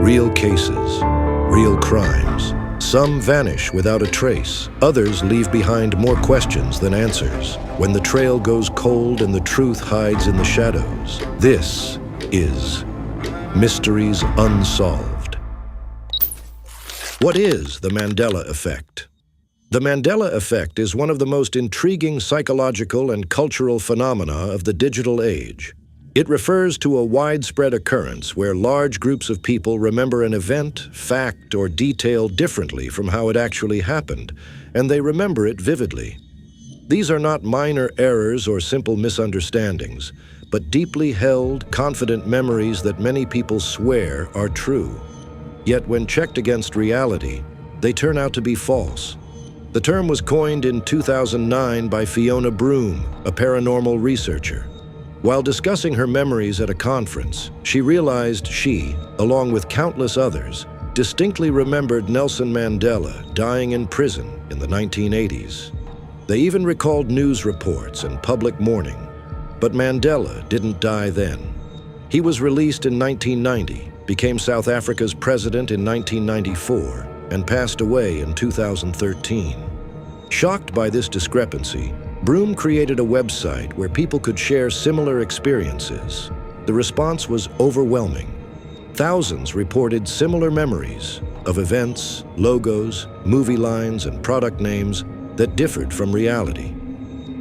Real cases, real crimes. Some vanish without a trace. Others leave behind more questions than answers. When the trail goes cold and the truth hides in the shadows. This is Mysteries Unsolved. What is the Mandela Effect? The Mandela Effect is one of the most intriguing psychological and cultural phenomena of the digital age. It refers to a widespread occurrence where large groups of people remember an event, fact, or detail differently from how it actually happened, and they remember it vividly. These are not minor errors or simple misunderstandings, but deeply held, confident memories that many people swear are true. Yet when checked against reality, they turn out to be false. The term was coined in 2009 by Fiona Broome, a paranormal researcher. While discussing her memories at a conference, she realized she, along with countless others, distinctly remembered Nelson Mandela dying in prison in the 1980s. They even recalled news reports and public mourning. But Mandela didn't die then. He was released in 1990, became South Africa's president in 1994, and passed away in 2013. Shocked by this discrepancy, Broome created a website where people could share similar experiences. The response was overwhelming. Thousands reported similar memories of events, logos, movie lines, and product names that differed from reality.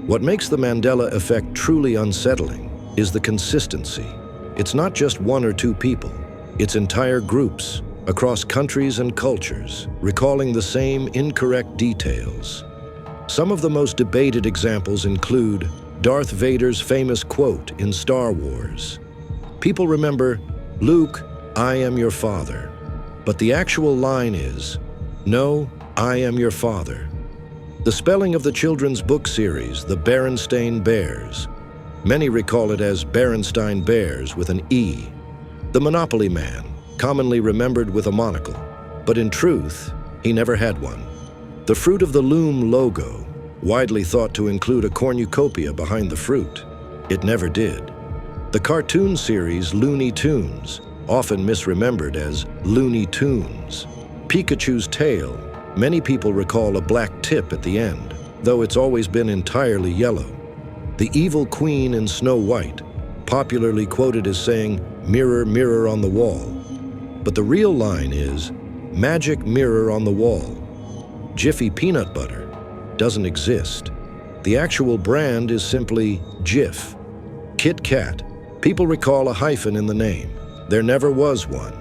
What makes the Mandela Effect truly unsettling is the consistency. It's not just one or two people, it's entire groups across countries and cultures recalling the same incorrect details. Some of the most debated examples include Darth Vader's famous quote in Star Wars. People remember, "Luke, I am your father." But the actual line is, "No, I am your father." The spelling of the children's book series, The Berenstain Bears. Many recall it as Berenstain Bears with an E. The Monopoly Man, commonly remembered with a monocle, but in truth, he never had one. The Fruit of the Loom logo, widely thought to include a cornucopia behind the fruit. It never did. The cartoon series Looney Tunes, often misremembered as Looney Tunes. Pikachu's tail, many people recall a black tip at the end, though it's always been entirely yellow. The evil queen in Snow White, popularly quoted as saying, "Mirror, mirror on the wall." But the real line is, "Magic mirror on the wall." Jiffy peanut butter doesn't exist. The actual brand is simply Jif. Kit Kat, people recall a hyphen in the name. There never was one.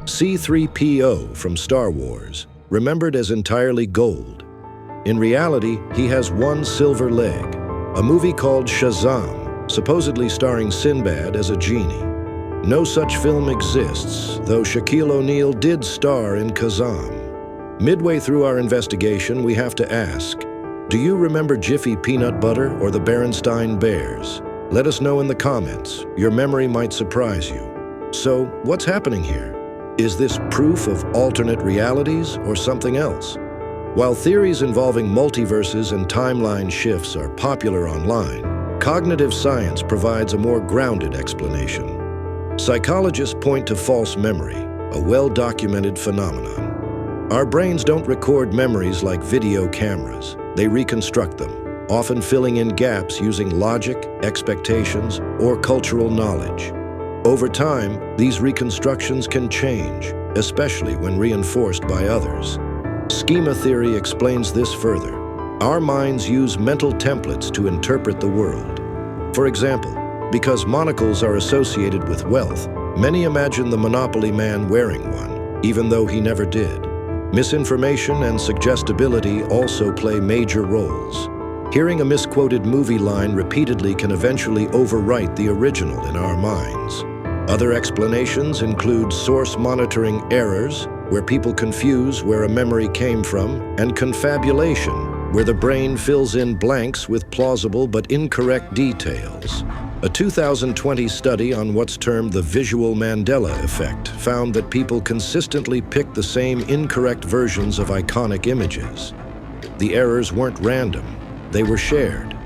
C-3PO from Star Wars, remembered as entirely gold. In reality, he has one silver leg. A movie called Shazam, supposedly starring Sinbad as a genie. No such film exists, though Shaquille O'Neal did star in Kazam. Midway through our investigation, we have to ask, do you remember Jiffy peanut butter or the Berenstain Bears? Let us know in the comments. Your memory might surprise you. So, what's happening here? Is this proof of alternate realities or something else? While theories involving multiverses and timeline shifts are popular online, cognitive science provides a more grounded explanation. Psychologists point to false memory, a well-documented phenomenon. Our brains don't record memories like video cameras. They reconstruct them, often filling in gaps using logic, expectations, or cultural knowledge. Over time, these reconstructions can change, especially when reinforced by others. Schema theory explains this further. Our minds use mental templates to interpret the world. For example, because monocles are associated with wealth, many imagine the Monopoly Man wearing one, even though he never did. Misinformation and suggestibility also play major roles. Hearing a misquoted movie line repeatedly can eventually overwrite the original in our minds. Other explanations include source monitoring errors, where people confuse where a memory came from, and confabulation, where the brain fills in blanks with plausible but incorrect details. A 2020 study on what's termed the visual Mandela effect found that people consistently picked the same incorrect versions of iconic images. The errors weren't random, they were shared.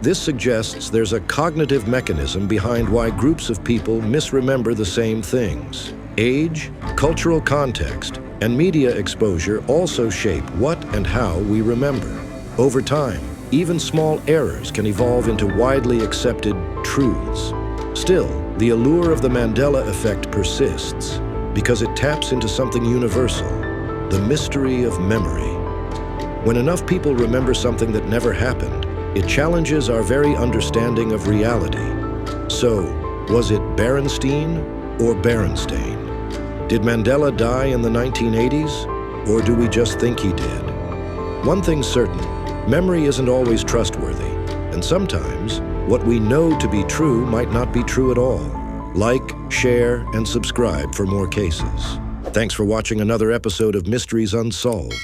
This suggests there's a cognitive mechanism behind why groups of people misremember the same things. Age, cultural context, and media exposure also shape what and how we remember. Over time, even small errors can evolve into widely accepted truths. Still, the allure of the Mandela Effect persists because it taps into something universal, the mystery of memory. When enough people remember something that never happened, it challenges our very understanding of reality. So, was it Berenstein or Berenstain? Did Mandela die in the 1980s, or do we just think he did? One thing's certain, memory isn't always trustworthy, and sometimes what we know to be true might not be true at all. Like, share, and subscribe for more cases. Thanks for watching another episode of Mysteries Unsolved.